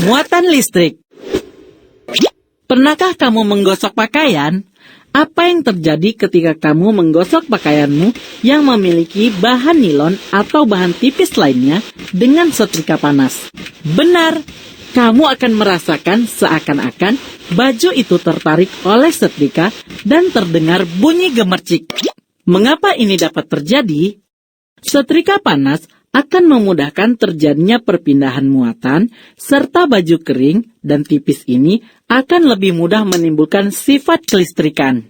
Muatan listrik. Pernahkah kamu menggosok pakaian? Apa yang terjadi ketika kamu menggosok pakaianmu yang memiliki bahan nilon atau bahan tipis lainnya dengan setrika panas? Benar, kamu akan merasakan seakan-akan baju itu tertarik oleh setrika dan terdengar bunyi gemercik. Mengapa ini dapat terjadi? Setrika panas akan memudahkan terjadinya perpindahan muatan, serta baju kering dan tipis ini akan lebih mudah menimbulkan sifat kelistrikan.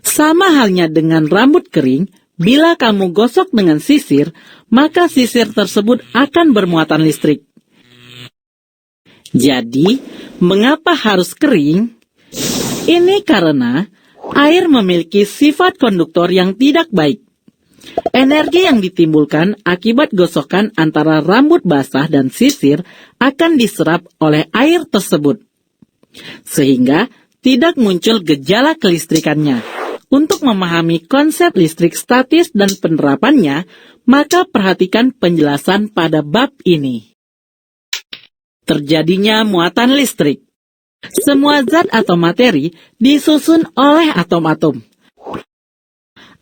Sama halnya dengan rambut kering, bila kamu gosok dengan sisir, maka sisir tersebut akan bermuatan listrik. Jadi, mengapa harus kering? Ini karena air memiliki sifat konduktor yang tidak baik. Energi yang ditimbulkan akibat gosokan antara rambut basah dan sisir akan diserap oleh air tersebut, sehingga tidak muncul gejala kelistrikannya. Untuk memahami konsep listrik statis dan penerapannya, maka perhatikan penjelasan pada bab ini. Terjadinya muatan listrik. Semua zat atau materi disusun oleh atom-atom.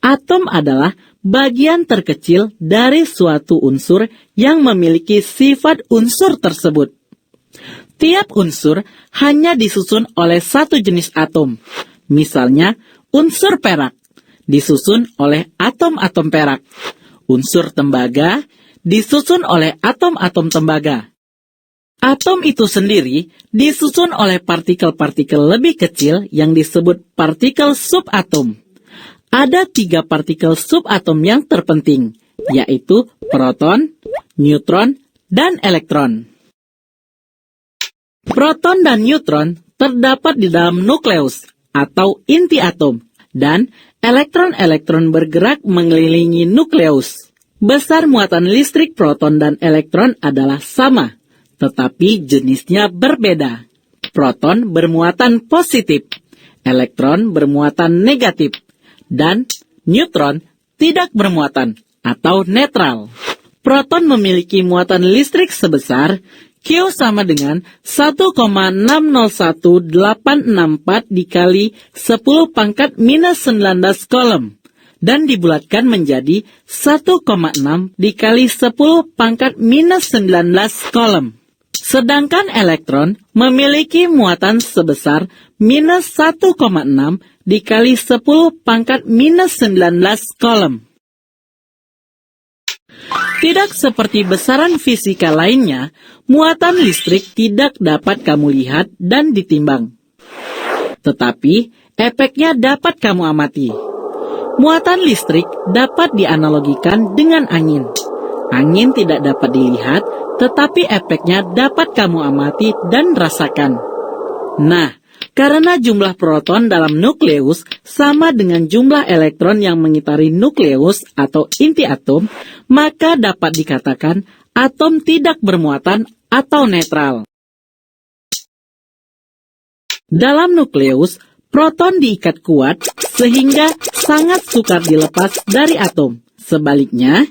Atom adalah bagian terkecil dari suatu unsur yang memiliki sifat unsur tersebut. Tiap unsur hanya disusun oleh satu jenis atom. Misalnya, unsur perak disusun oleh atom-atom perak. Unsur tembaga disusun oleh atom-atom tembaga. Atom itu sendiri disusun oleh partikel-partikel lebih kecil yang disebut partikel subatom. Ada 3 partikel subatom yang terpenting, yaitu proton, neutron, dan elektron. Proton dan neutron terdapat di dalam nukleus atau inti atom, dan elektron-elektron bergerak mengelilingi nukleus. Besar muatan listrik proton dan elektron adalah sama, tetapi jenisnya berbeda. Proton bermuatan positif, elektron bermuatan negatif, dan neutron tidak bermuatan atau netral. Proton memiliki muatan listrik sebesar Q sama dengan 1,601864 dikali 10 pangkat minus 19 kolom dan dibulatkan menjadi 1,6 dikali 10 pangkat minus 19 kolom. Sedangkan elektron memiliki muatan sebesar minus 1,6 dikali 10 pangkat minus 19 kolom. Tidak seperti besaran fisika lainnya, muatan listrik tidak dapat kamu lihat dan ditimbang. Tetapi, efeknya dapat kamu amati. Muatan listrik dapat dianalogikan dengan angin. Angin tidak dapat dilihat, tetapi efeknya dapat kamu amati dan rasakan. Nah, karena jumlah proton dalam nukleus sama dengan jumlah elektron yang mengitari nukleus atau inti atom, maka dapat dikatakan atom tidak bermuatan atau netral. Dalam nukleus, proton diikat kuat sehingga sangat sukar dilepas dari atom. Sebaliknya,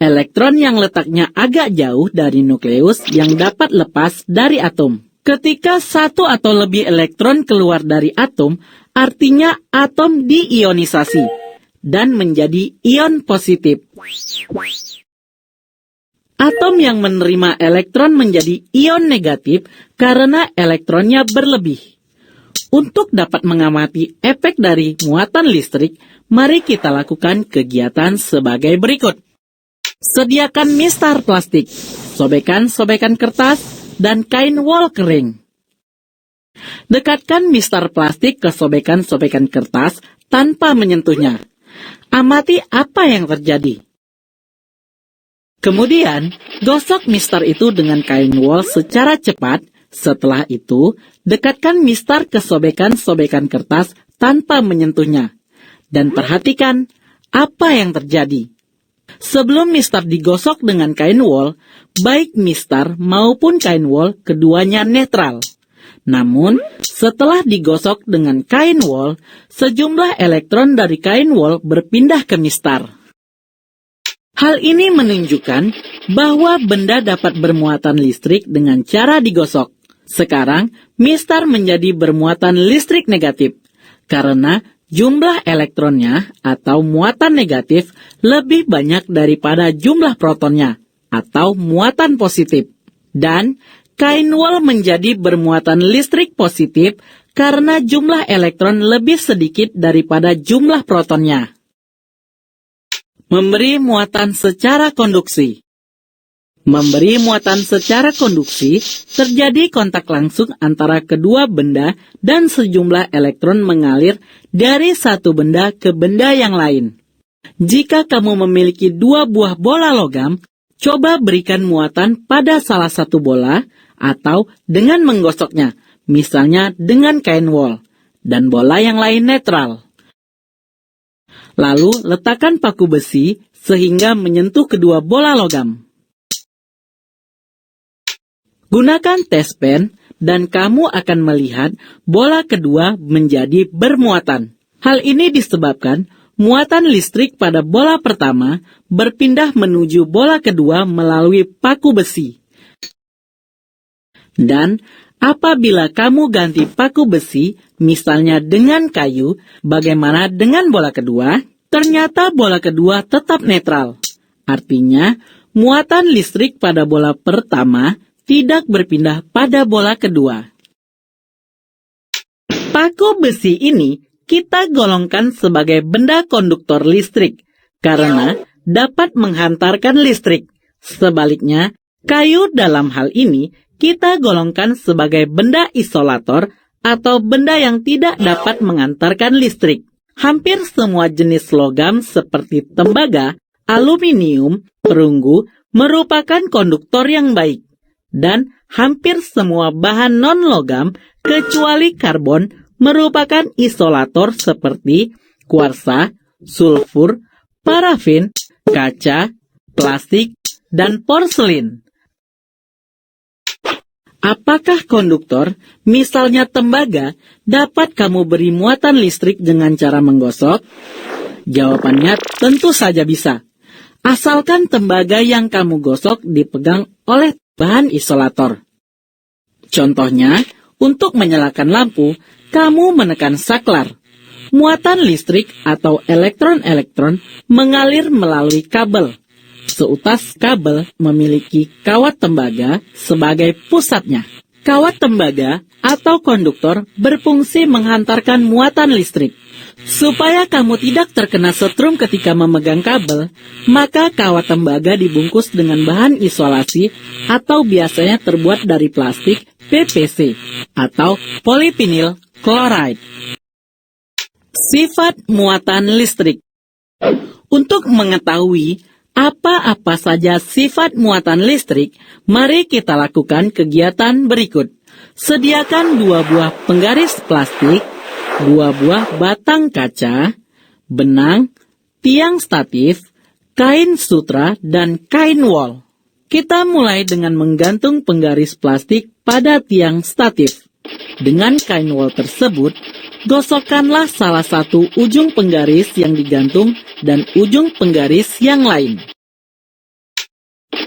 elektron yang letaknya agak jauh dari nukleus yang dapat lepas dari atom. Ketika satu atau lebih elektron keluar dari atom, artinya atom diionisasi dan menjadi ion positif. Atom yang menerima elektron menjadi ion negatif karena elektronnya berlebih. Untuk dapat mengamati efek dari muatan listrik, mari kita lakukan kegiatan sebagai berikut. Sediakan mistar plastik, sobekan-sobekan kertas, dan kain wol kering. Dekatkan mistar plastik ke sobekan-sobekan kertas tanpa menyentuhnya. Amati apa yang terjadi. Kemudian, gosok mistar itu dengan kain wol secara cepat. Setelah itu, dekatkan mistar ke sobekan-sobekan kertas tanpa menyentuhnya. Dan perhatikan apa yang terjadi. Sebelum mistar digosok dengan kain wol, baik mistar maupun kain wol keduanya netral. Namun, setelah digosok dengan kain wol, sejumlah elektron dari kain wol berpindah ke mistar. Hal ini menunjukkan bahwa benda dapat bermuatan listrik dengan cara digosok. Sekarang, mistar menjadi bermuatan listrik negatif, karena jumlah elektronnya atau muatan negatif lebih banyak daripada jumlah protonnya atau muatan positif. Dan kain wol menjadi bermuatan listrik positif karena jumlah elektron lebih sedikit daripada jumlah protonnya. Memberi muatan secara konduksi. Memberi muatan secara konduksi terjadi kontak langsung antara kedua benda dan sejumlah elektron mengalir dari satu benda ke benda yang lain. Jika kamu memiliki dua buah bola logam, coba berikan muatan pada salah satu bola atau dengan menggosoknya, misalnya dengan kain wol, dan bola yang lain netral. Lalu letakkan paku besi sehingga menyentuh kedua bola logam. Gunakan tes pen dan kamu akan melihat bola kedua menjadi bermuatan. Hal ini disebabkan muatan listrik pada bola pertama berpindah menuju bola kedua melalui paku besi. Dan apabila kamu ganti paku besi, misalnya dengan kayu, bagaimana dengan bola kedua? Ternyata bola kedua tetap netral. Artinya, muatan listrik pada bola pertama tidak berpindah pada bola kedua. Paku besi ini kita golongkan sebagai benda konduktor listrik, karena dapat menghantarkan listrik. Sebaliknya, kayu dalam hal ini kita golongkan sebagai benda isolator atau benda yang tidak dapat mengantarkan listrik. Hampir semua jenis logam seperti tembaga, aluminium, perunggu merupakan konduktor yang baik. Dan hampir semua bahan non-logam kecuali karbon merupakan isolator seperti kuarsa, sulfur, parafin, kaca, plastik, dan porselin. Apakah konduktor, misalnya tembaga, dapat kamu beri muatan listrik dengan cara menggosok? Jawabannya tentu saja bisa. Asalkan tembaga yang kamu gosok dipegang oleh bahan isolator. Contohnya, untuk menyalakan lampu, kamu menekan saklar. Muatan listrik atau elektron-elektron mengalir melalui kabel. Seutas kabel memiliki kawat tembaga sebagai pusatnya. Kawat tembaga atau konduktor berfungsi menghantarkan muatan listrik. Supaya kamu tidak terkena setrum ketika memegang kabel, maka kawat tembaga dibungkus dengan bahan isolasi atau biasanya terbuat dari plastik PVC atau polyvinyl chloride. Sifat muatan listrik. Untuk mengetahui apa-apa saja sifat muatan listrik, mari kita lakukan kegiatan berikut. Sediakan 2 buah penggaris plastik, 2 buah batang kaca, benang, tiang statif, kain sutra, dan kain wol. Kita mulai dengan menggantung penggaris plastik pada tiang statif. Dengan kain wol tersebut, gosokkanlah salah satu ujung penggaris yang digantung dan ujung penggaris yang lain.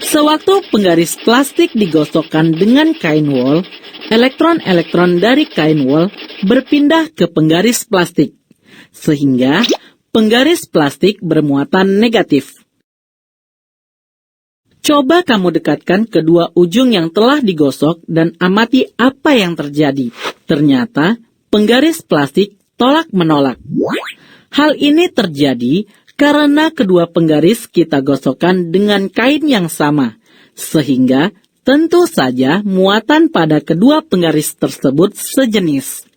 Sewaktu penggaris plastik digosokkan dengan kain wol, elektron-elektron dari kain wol berpindah ke penggaris plastik, sehingga penggaris plastik bermuatan negatif. Coba kamu dekatkan kedua ujung yang telah digosok dan amati apa yang terjadi. Ternyata, penggaris plastik tolak-menolak. Hal ini terjadi karena kedua penggaris kita gosokkan dengan kain yang sama, sehingga tentu saja muatan pada kedua penggaris tersebut sejenis.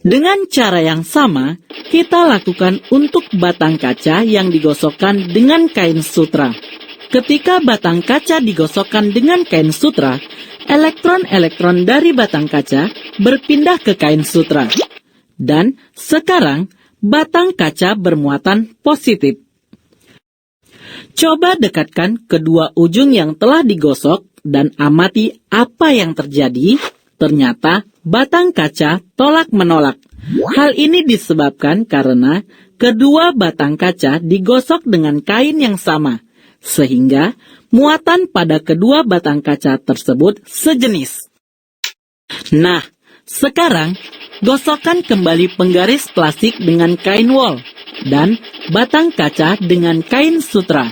Dengan cara yang sama, kita lakukan untuk batang kaca yang digosokkan dengan kain sutra. Ketika batang kaca digosokkan dengan kain sutra, elektron-elektron dari batang kaca berpindah ke kain sutra. Dan sekarang, batang kaca bermuatan positif. Coba dekatkan kedua ujung yang telah digosok dan amati apa yang terjadi. Ternyata batang kaca tolak-menolak. Hal ini disebabkan karena kedua batang kaca digosok dengan kain yang sama, sehingga muatan pada kedua batang kaca tersebut sejenis. Nah, sekarang gosokkan kembali penggaris plastik dengan kain wol dan batang kaca dengan kain sutra.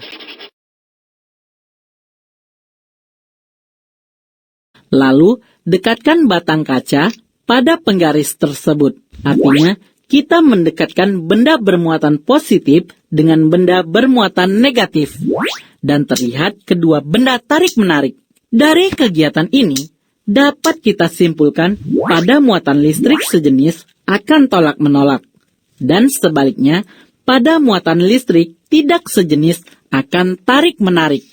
Lalu, dekatkan batang kaca pada penggaris tersebut. Artinya, kita mendekatkan benda bermuatan positif dengan benda bermuatan negatif. Dan terlihat kedua benda tarik-menarik. Dari kegiatan ini, dapat kita simpulkan pada muatan listrik sejenis akan tolak-menolak. Dan sebaliknya, pada muatan listrik tidak sejenis akan tarik-menarik.